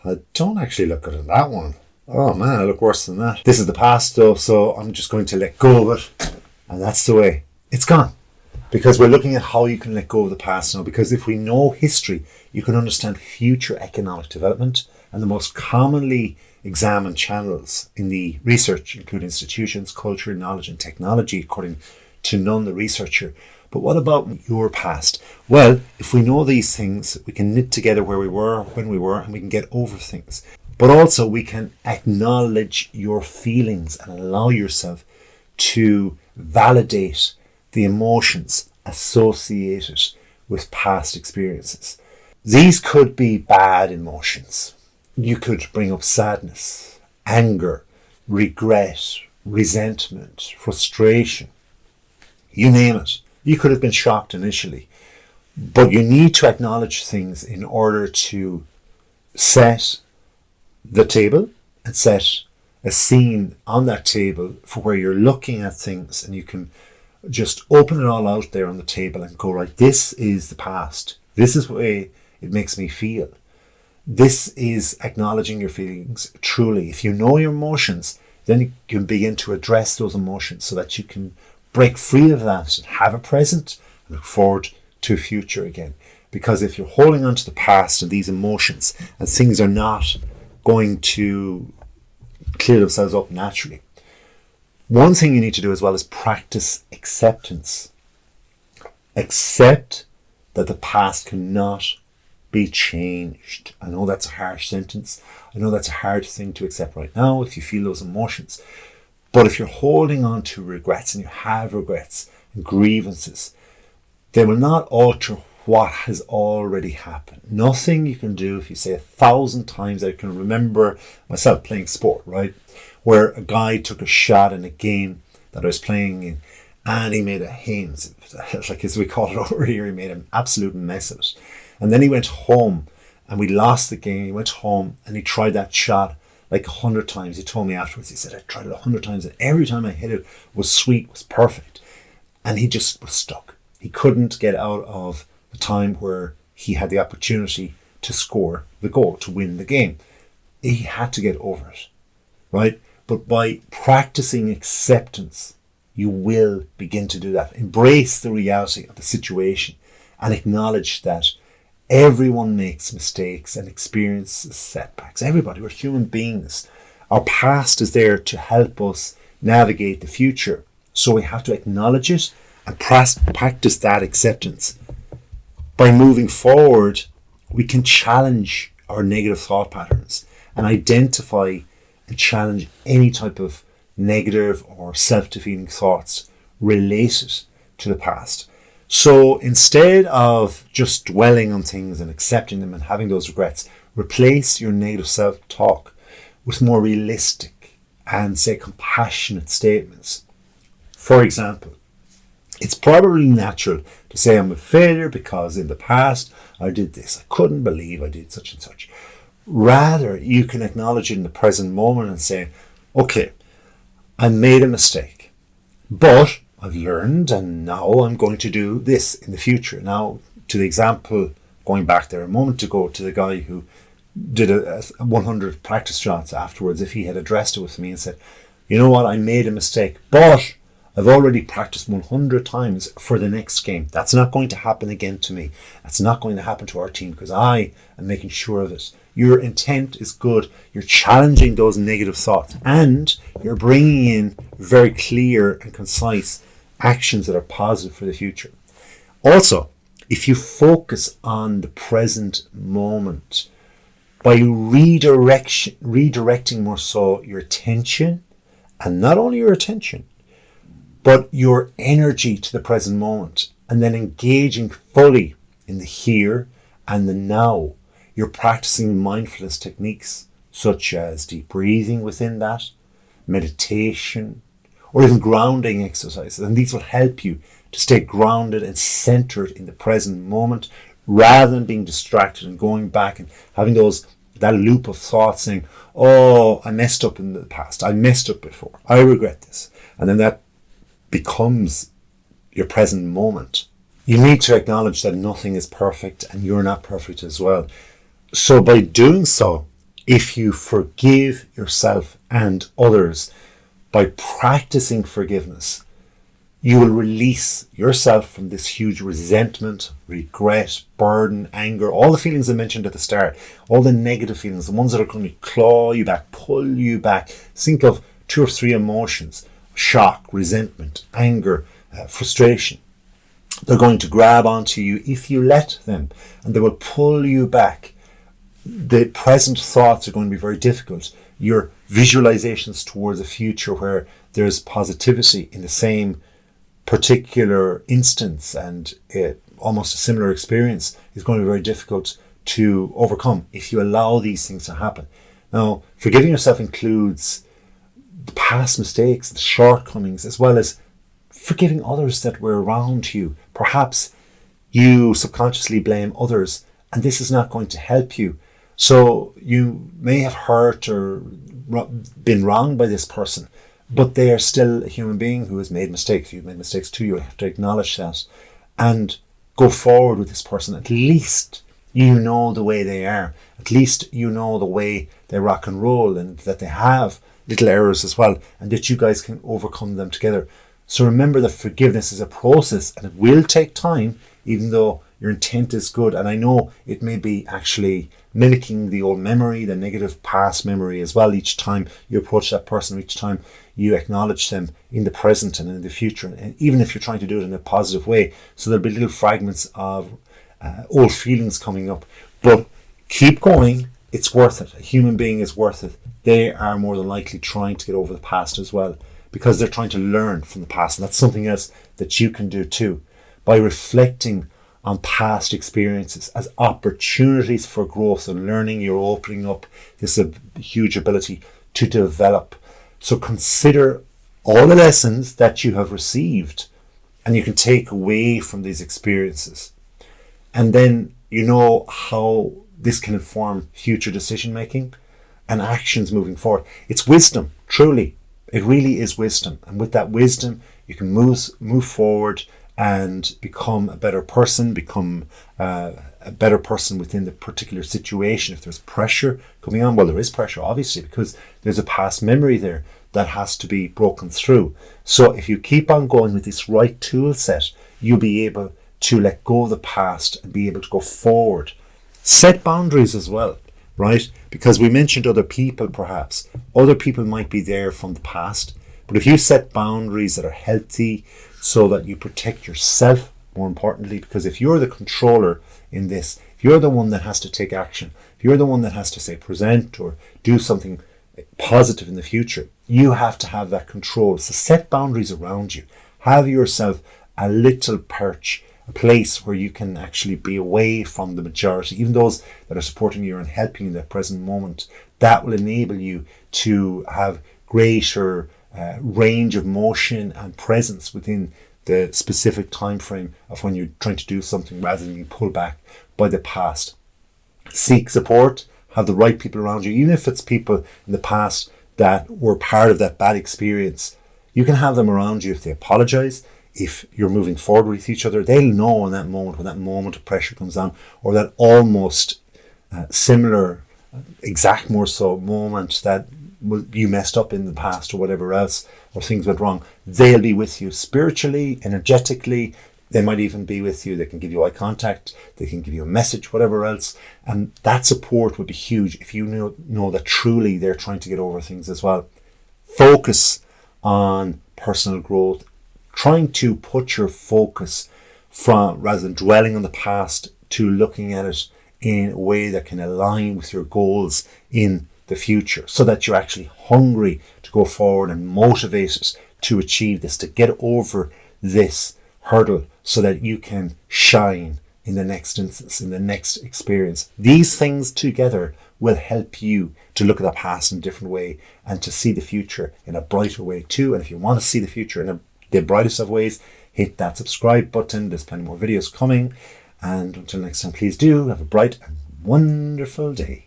I don't actually look good at that one. Oh man, I look worse than that. This is the past though, so I'm just going to let go of it. And that's the way. It's gone. Because we're looking at how you can let go of the past now. Because if we know history, you can understand future economic development. And the most commonly examined channels in the research include institutions, culture, knowledge and technology, according to Nunn, the researcher. But what about your past? Well, if we know these things, we can knit together where we were, when we were, and we can get over things. But also we can acknowledge your feelings and allow yourself to validate the emotions associated with past experiences. These could be bad emotions. You could bring up sadness, anger, regret, resentment, frustration. You name it. You could have been shocked initially. But you need to acknowledge things in order to set the table and set a scene on that table for where you're looking at things, and you can just open it all out there on the table and go, right, this is the past. This is the way it makes me feel. This is acknowledging your feelings truly. If you know your emotions, then you can begin to address those emotions so that you can break free of that and have a present and look forward to a future again. Because if you're holding on to the past and these emotions and things are not going to clear themselves up naturally, one thing you need to do as well is practice acceptance. Accept that the past cannot be changed. I know that's a harsh sentence. I know that's a hard thing to accept right now if you feel those emotions. But if you're holding on to regrets, and you have regrets and grievances, they will not alter what has already happened. Nothing you can do if you say 1,000 times. I can remember myself playing sport, right? Where a guy took a shot in a game that I was playing in, and he made a hames, like as we call it over here, he made an absolute mess of it. And then he went home, and we lost the game. He went home, and he tried that shot like 100 times. He told me afterwards, he said, I tried it 100 times, and every time I hit it was sweet, was perfect. And he just was stuck. He couldn't get out of the time where he had the opportunity to score the goal, to win the game. He had to get over it, right? But by practicing acceptance, you will begin to do that. Embrace the reality of the situation and acknowledge that everyone makes mistakes and experiences setbacks. Everybody, we're human beings. Our past is there to help us navigate the future. So we have to acknowledge it and practice that acceptance. By moving forward, we can challenge our negative thought patterns and identify and challenge any type of negative or self-defeating thoughts related to the past. So instead of just dwelling on things and accepting them and having those regrets, replace your negative self-talk with more realistic and, say, compassionate statements. For example, it's probably natural to say I'm a failure because in the past I did this. I couldn't believe I did such and such. Rather, you can acknowledge it in the present moment and say, okay, I made a mistake, but I've learned and now I'm going to do this in the future. Now, to the example, going back there a moment ago to the guy who did a 100 practice shots afterwards, if he had addressed it with me and said, you know what, I made a mistake, but I've already practiced 100 times for the next game. That's not going to happen again to me. That's not going to happen to our team because I am making sure of it. Your intent is good. You're challenging those negative thoughts and you're bringing in very clear and concise actions that are positive for the future. Also, if you focus on the present moment by redirecting more so your attention, and not only your attention, but your energy to the present moment, and then engaging fully in the here and the now. You're practicing mindfulness techniques such as deep breathing within that, meditation, or even grounding exercises. And these will help you to stay grounded and centered in the present moment rather than being distracted and going back and having that loop of thoughts saying, oh, I messed up in the past. I messed up before. I regret this. And then that becomes your present moment. You need to acknowledge that nothing is perfect and you're not perfect as well. So by doing so, If you forgive yourself and others by practicing forgiveness, you will release yourself from this huge resentment, regret, burden, anger, all the feelings I mentioned at the start, all the negative feelings, the ones that are going to claw you back, pull you back. Think of 2 or 3 emotions: shock, resentment, anger, frustration. They're going to grab onto you if you let them, and they will pull you back. The present thoughts are going to be very difficult. Your visualizations towards a future where there's positivity in the same particular instance and almost a similar experience is going to be very difficult to overcome if you allow these things to happen. Now, forgiving yourself includes the past mistakes, the shortcomings, as well as forgiving others that were around you. Perhaps you subconsciously blame others, and this is not going to help you. So you may have hurt or been wronged by this person, but they are still a human being who has made mistakes. You've made mistakes too. You have to acknowledge that and go forward with this person. At least you know the way they are. At least you know the way they rock and roll, and that they have little errors as well, and that you guys can overcome them together. So remember that forgiveness is a process, and it will take time, even though your intent is good. And I know it may be actually mimicking the old memory, the negative past memory as well. Each time you approach that person, each time you acknowledge them in the present and in the future, and even if you're trying to do it in a positive way. So there'll be little fragments of old feelings coming up. But keep going. It's worth it. A human being is worth it. They are more than likely trying to get over the past as well, because they're trying to learn from the past. And that's something else that you can do too. By reflecting on past experiences as opportunities for growth and learning, you're opening up this huge ability to develop. So consider all the lessons that you have received and you can take away from these experiences. And then you know how this can inform future decision making and actions moving forward. It's wisdom, truly. It really is wisdom. And with that wisdom, you can move forward and become a better person, become a better person within the particular situation. If there's pressure coming on, well, there is pressure, obviously, because there's a past memory there that has to be broken through. So if you keep on going with this right tool set, you'll be able to let go of the past and be able to go forward. Set boundaries as well, right? Because we mentioned other people, perhaps. Other people might be there from the past. But if you set boundaries that are healthy so that you protect yourself, more importantly, because if you're the controller in this, if you're the one that has to take action, if you're the one that has to, say, present or do something positive in the future, you have to have that control. So set boundaries around you. Have yourself a little perch, a place where you can actually be away from the majority, even those that are supporting you and helping you in that present moment. That will enable you to have greater range of motion and presence within the specific time frame of when you're trying to do something, rather than being pulled back by the past. Seek support, have the right people around you, even if it's people in the past that were part of that bad experience. You can have them around you if they apologize. If you're moving forward with each other, they'll know in that moment, when that moment of pressure comes on, or that almost similar, exact more so moment that you messed up in the past or whatever else, or things went wrong, they'll be with you spiritually, energetically. They might even be with you. They can give you eye contact. They can give you a message, whatever else. And that support would be huge if you know that truly they're trying to get over things as well. Focus on personal growth, trying to put your focus from, rather than dwelling on the past, to looking at it in a way that can align with your goals in the future, so that you're actually hungry to go forward and motivated to achieve this, to get over this hurdle, so that you can shine in the next instance, in the next experience. These things together will help you to look at the past in a different way and to see the future in a brighter way too. And if you want to see the future in the brightest of ways, hit that subscribe button. There's plenty more videos coming. And until next time, please do have a bright and wonderful day.